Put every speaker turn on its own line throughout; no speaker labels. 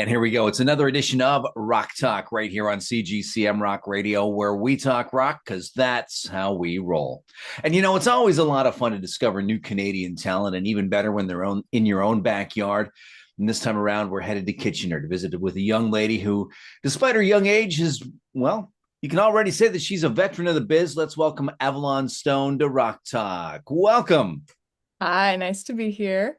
And here we go. It's another edition of Rock Talk right here on CGCM Rock Radio, where we talk rock because that's how we roll. And it's always a lot of fun to discover new Canadian talent, and even better when they're in your own backyard. And this time around, we're headed to Kitchener to visit with a young lady who, despite her young age, is, well, you can already say that she's a veteran of the biz. Let's welcome Avalon Stone to Rock Talk. Welcome.
Hi, nice to be here.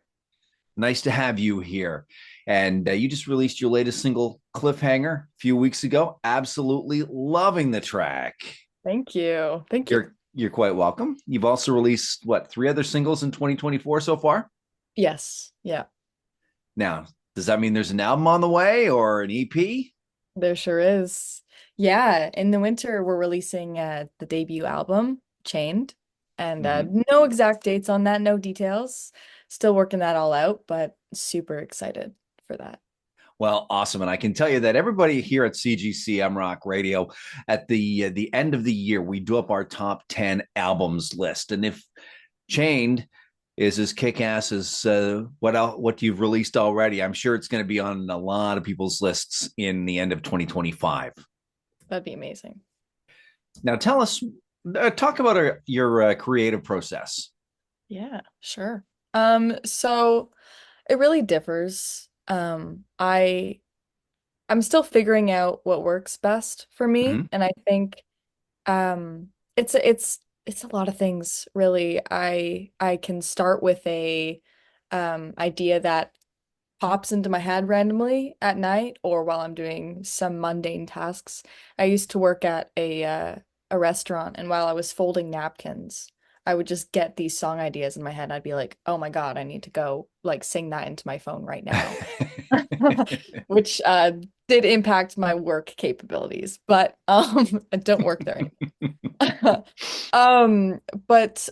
Nice to have you here. And you just released your latest single, Cliffhanger, a few weeks ago. Absolutely loving the track.
Thank you. Thank you.
You're quite welcome. You've also released what, three other singles in 2024 so far?
Yes. Yeah,
Now, does that mean there's an album on the way or an EP?
there sure is. Yeah, in the winter we're releasing the debut album, Chained, and
Mm-hmm.
no exact dates on that, no details. Still working that all out, but super excited for that.
Well, awesome. And I can tell you that everybody here at CGCM Rock Radio, at the end of the year, we do up our top 10 albums list. And if Chained is as kick-ass as what you've released already, I'm sure it's going to be on a lot of people's lists in the end of 2025.
That'd be amazing.
Now, tell us, talk about your creative process.
Yeah, sure. So it really differs. I'm still figuring out what works best for me,
Mm-hmm.
and I think it's a lot of things really. I can start with a idea that pops into my head randomly at night or while I'm doing some mundane tasks. I used to work at a restaurant, and while I was folding napkins, I would just get these song ideas in my head. I'd be like, "Oh my God, I need to go like sing that into my phone right now." Which did impact my work capabilities, but I don't work there anymore. Um, but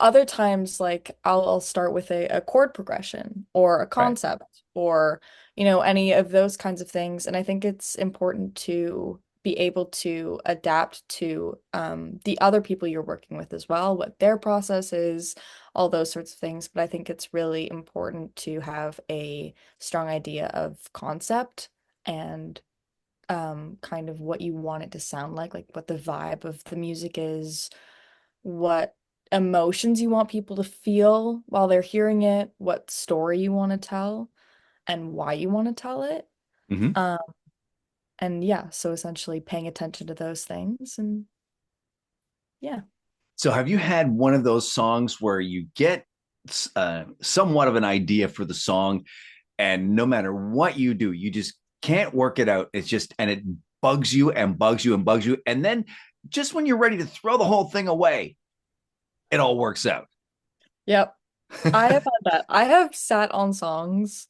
other times, like I'll start with a chord progression or a
Right.
concept or, any of those kinds of things. And I think it's important to be able to adapt to the other people you're working with as well, what their process is, all those sorts of things. But I think it's really important to have a strong idea of concept and kind of what you want it to sound like what the vibe of the music is, what emotions you want people to feel while they're hearing it, what story you want to tell, and why you want to tell it.
Mm-hmm.
Um, and yeah, so essentially paying attention to those things and yeah.
So, have you had one of those songs where you get somewhat of an idea for the song, and no matter what you do, you just can't work it out? It's just, and it bugs you and bugs you and bugs you. And then just when you're ready to throw the whole thing away, it all works out.
Yep. I have had that. I have sat on songs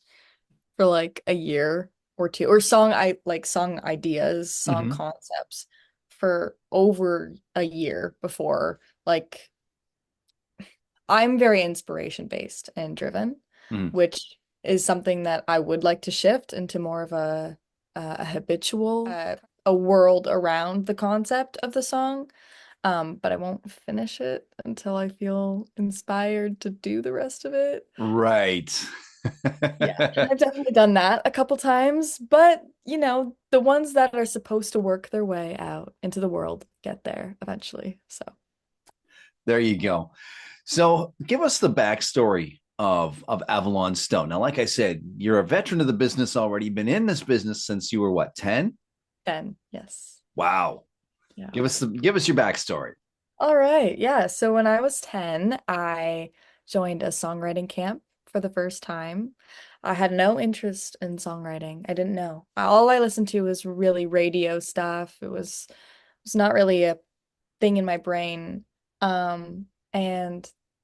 for like a year or two, or song ideas, song
Mm-hmm.
concepts for over a year before. Like I'm very inspiration based and driven,
Mm-hmm.
which is something that I would like to shift into more of a habitual a world around the concept of the song. But I won't finish it until I feel inspired to do the rest of it.
Right.
Yeah, and I've definitely done that a couple times, but the ones that are supposed to work their way out into the world get there eventually. So,
There you go. So, give us the backstory of Avalon Stone. Now, like I said, you're a veteran of the business already. You've been in this business since you were what, 10?
then, yes.
Wow.
Yeah.
Give us your backstory.
All right. Yeah. So when I was 10, I joined a songwriting camp for the first time. I had no interest in songwriting. I didn't know. All I listened to was really radio stuff. It was not really a thing in my brain. And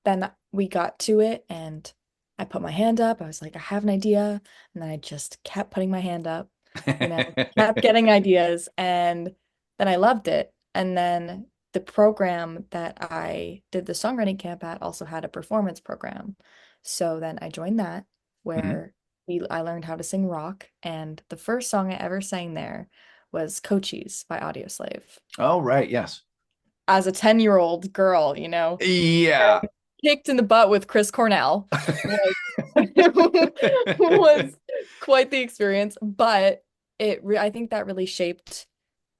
then we got to it and I put my hand up. I was like, I have an idea. And then I just kept putting my hand up, kept getting ideas. And then I loved it. And then the program that I did the songwriting camp at also had a performance program. So then I joined that
Mhm.
where I learned how to sing rock. And the first song I ever sang there was Cochise by Audioslave
Oh, right. Yes.
as a 10-year-old girl,
Yeah.
kicked in the butt with Chris Cornell was was quite the experience, but I think that really shaped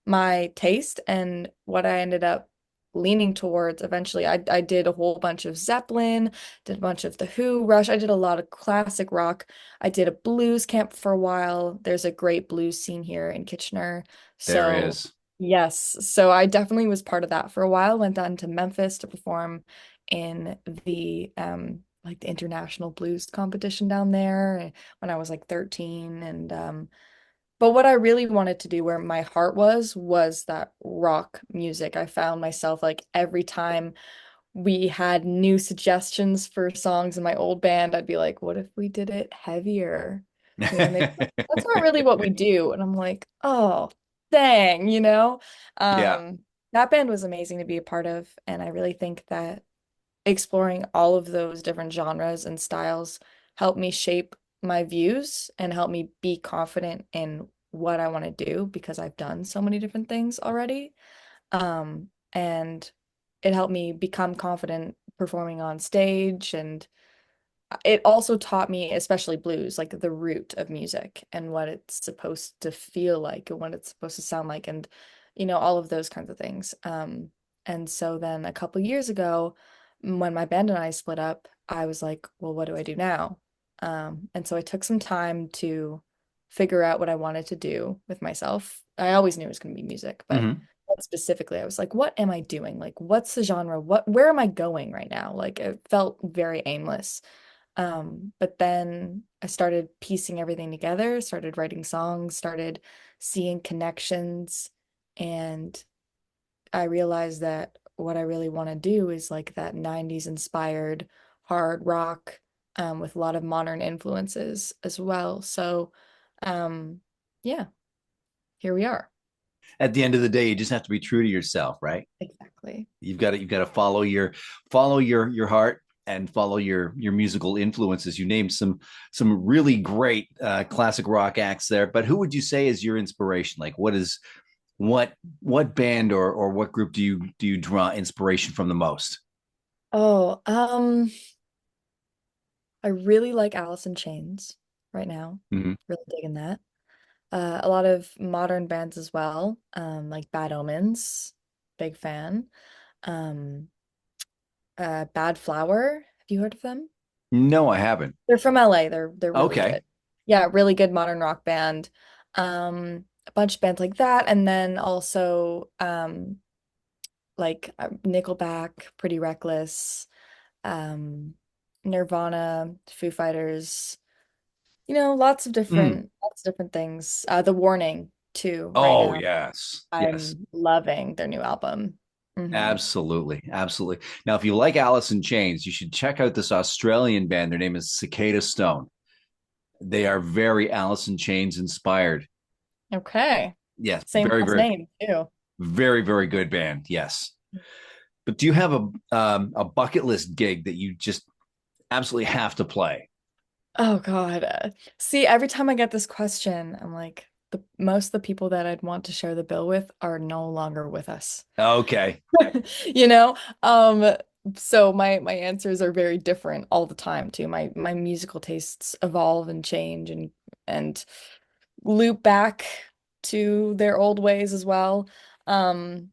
my taste and what I ended up leaning towards eventually. I did a whole bunch of Zeppelin, did a bunch of The Who, Rush. I did a lot of classic rock. I did a blues camp for a while. There's a great blues scene here in Kitchener.
There
So,
is.
yes. So I definitely was part of that for a while. Went down to Memphis to perform in the like the international blues competition down there when I was like 13 and but what I really wanted to do, where my heart was that rock music. I found myself like every time we had new suggestions for songs in my old band, I'd be like, what if we did it heavier? And they, that's not really what we do. And I'm like, oh, dang, you know?
Yeah.
Um, that band was amazing to be a part of. And I really think that exploring all of those different genres and styles helped me shape my views and help me be confident in what I want to do because I've done so many different things already. And it helped me become confident performing on stage. And it also taught me, especially blues, like the root of music and what it's supposed to feel like and what it's supposed to sound like, and all of those kinds of things. And so then a couple years ago, when my band and I split up, I was like, well, what do I do now? And so I took some time to figure out what I wanted to do with myself. I always knew it was going to be music, but
Hmm.
specifically, I was like, what am I doing? Like, what's the genre? Where am I going right now? Like, it felt very aimless. But then I started piecing everything together, started writing songs, started seeing connections, and I realized that what I really want to do is like that 90s inspired hard rock, with a lot of modern influences as well. So, um, yeah, here we are.
At the end of the day, you just have to be true to yourself, right?
Exactly.
You've got to follow your heart and follow your musical influences. You named some really great classic rock acts there, but who would you say is your inspiration? Like, what band or what group do you draw inspiration from the most?
Oh, I really like Alice in Chains right now.
Mm-hmm.
Really digging that. A lot of modern bands as well, like Bad Omens, big fan. Um, Bad Flower, have you heard of them?
No, I haven't.
They're from LA. They're really
Okay.
good. Yeah, really good modern rock band. A bunch of bands like that, and then also like Nickelback, Pretty Reckless, um, Nirvana, Foo Fighters.
Mm.
Lots of different things. The Warning too, right
Oh,
now.
yes. Yes.
I'm loving their new album. Hmm.
Absolutely. Absolutely. Now, if you like Alice in Chains, you should check out this Australian band. Their name is Cicada Stone. They are very Alice in Chains inspired.
Okay.
Yes,
Same
very,
last
very,
name too.
very, very good band. Yes. But do you have a bucket list gig that you just absolutely have to play?
Oh God. See, every time I get this question, I'm like, the most of the people that I'd want to share the bill with are no longer with us.
Okay.
You know? So my answers are very different all the time too. My musical tastes evolve and change and loop back to their old ways as well. Um,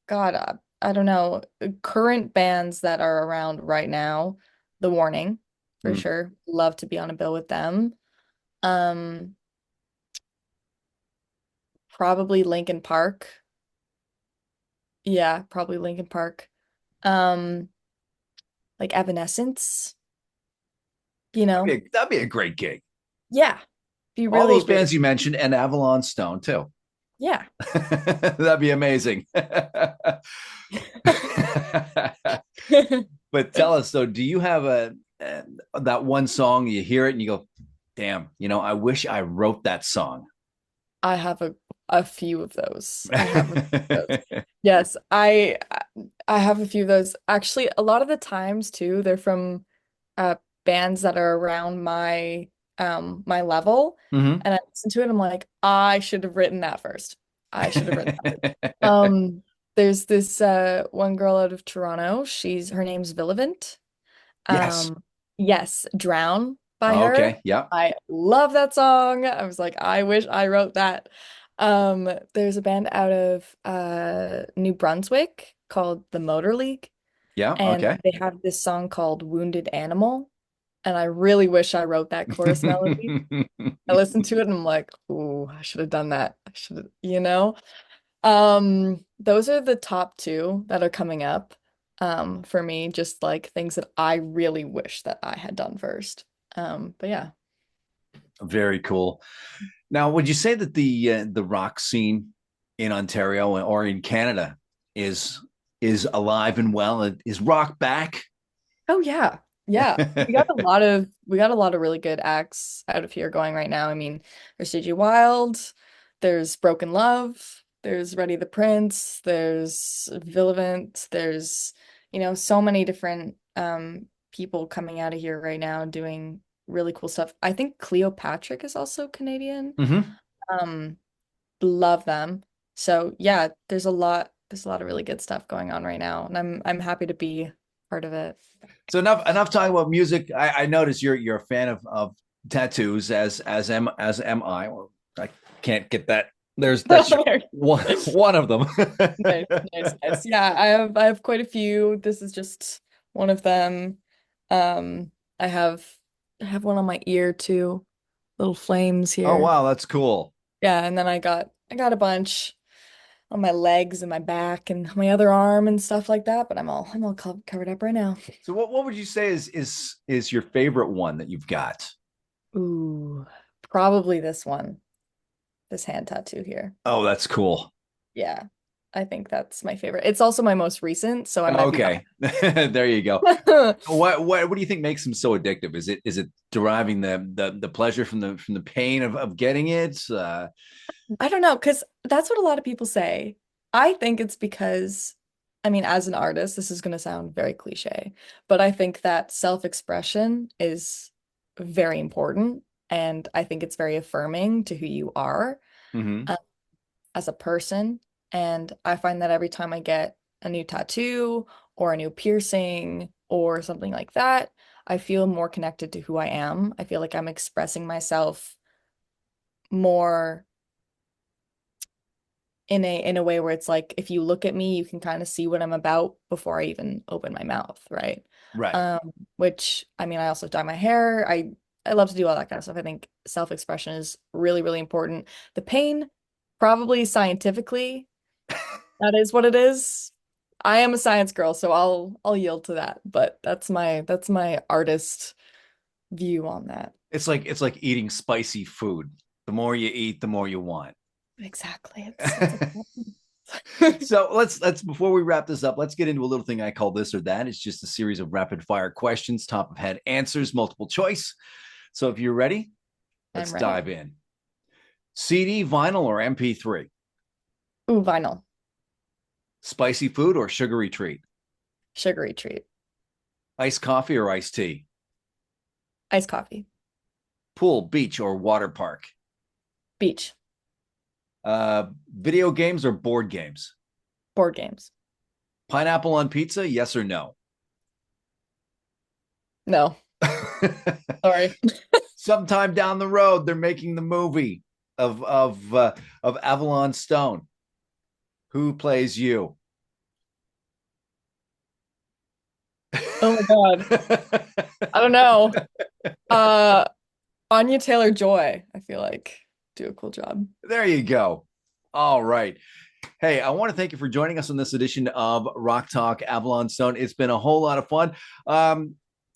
God, I don't know. Current bands that are around right now, The Warning, for
Mm.
sure. Love to be on a bill with them. Um, Probably Linkin Park. Yeah, probably Linkin Park. Um, like Evanescence, you know.
That'd be a great gig.
Yeah, be
All
really,
those
really,
bands you mentioned and Avalon Stone too.
yeah.
That'd be amazing. But tell us though, do you have that one song you hear it and you go, "Damn, I wish I wrote that song."
I have a few of those. I have a few of those. Yes, I have a few of those. Actually, a lot of the times too, they're from uh bands that are around my level,
Hmm.
and I listen to it, I'm like, I should have written that first. I should have written that first. Um, there's this one girl out of Toronto. Her name's Villavant.
Yes.
Um, yes, Drown. by
Oh,
her.
okay. Yeah.
I love that song. I was like, I wish I wrote that. There's a band out of New Brunswick called the Motor League,
Yeah.
and
Okay.
they have this song called Wounded Animal. And I really wish I wrote that chorus melody. I listened to it and I'm like, ooh, I should have done that. I should have, you know? Those are the top two that are coming up for me, just like things that I really wish that I had done first. But yeah.
Very cool. Now, would you say that the rock scene in Ontario or in Canada is is alive and well? Is rock back?
Oh yeah. Yeah. We got a lot of really good acts out of here going right now. I mean, there's CG Wild, there's Broken Love, there's Ready the Prince, there's Villavant, there's, so many different people coming out of here right now doing really cool stuff. I think Cleopatra is also Canadian.
Hmm.
Um, love them. So yeah, there's a lot of really good stuff going on right now, and I'm happy to be part of it.
So enough talking about music. I notice you're a fan of tattoos as am I. Well, I can't get that. That's one of them.
Nice, nice, nice. Yeah, I have quite a few. This is just one of them. Um, I have I have one on my ear too. Little flames
Oh
here.
wow, that's cool.
Yeah, and then I got a bunch on my legs and my back and my other arm and stuff like that, but I'm all covered up right now.
So what would you say is your favorite one that you've got?
Ooh, probably this one, this hand tattoo here.
Oh, that's cool.
Yeah, I think that's my favorite. It's also my most recent, so I might be
Okay, there you go.
biased.
What do you think makes them so addictive? Is it deriving the pleasure from the pain of getting it?
I don't know, because that's what a lot of people say. I think it's because, I mean, as an artist, this is going to sound very cliche, but I think that self-expression is very important. And I think it's very affirming to who you are
Hmm.
uh, as a person. And I find that every time I get a new tattoo or a new piercing or something like that, I feel more connected to who I am. I feel like I'm expressing myself more in a way where it's like if you look at me, you can kind of see what I'm about before I even open my mouth, right?
Right.
Which I mean, I also dye my hair. I love to do all that kind of stuff. I think self-expression is really, really important. The pain, probably scientifically, that is what it is. I am a science girl, so I'll yield to that. But that's my artist view on that.
It's like eating spicy food. The more you eat, the more you want.
Exactly. It's exactly.
So let's before we wrap this up, let's get into a little thing I call this or that. It's just a series of rapid fire questions, top of head answers, multiple choice. So if you're ready, let's
I'm ready.
dive in. CD, vinyl, or MP3?
Ooh, vinyl.
Spicy food or sugary treat?
Sugary treat.
Iced coffee or iced tea?
Iced coffee.
Pool, beach, or water park?
Beach.
Video games or board games?
Board games.
Pineapple on pizza, yes or no?
No. Sorry.
Sometime down the road, they're making the movie of Avalon Stone. Who plays you?
Oh my God. I don't know. Uh, Anya Taylor-Joy, I feel like do a cool job.
There you go. All right. Hey, I want to thank you for joining us on this edition of Rock Talk Avalon Stone. It's been a whole lot of fun.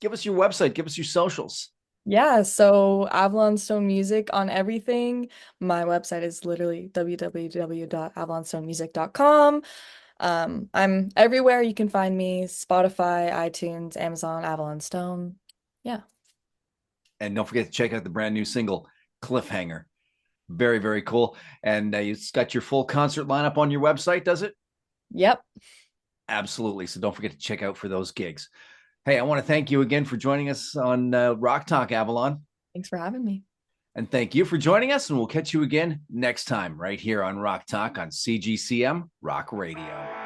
Give us your website, give us your socials.
Yeah, so Avalon Stone Music on everything. My website is literally www.avalonstonemusic.com. I'm everywhere you can find me, Spotify, iTunes, Amazon, Avalon Stone. Yeah.
And don't forget to check out the brand new single, Cliffhanger. Very, very cool. And it's got your full concert lineup on your website, does it?
Yep.
Absolutely. So don't forget to check out for those gigs. Hey, I want to thank you again for joining us on Rock Talk Avalon.
Thanks for having me.
And thank you for joining us. And we'll catch you again next time right here on Rock Talk on CGCM Rock Radio.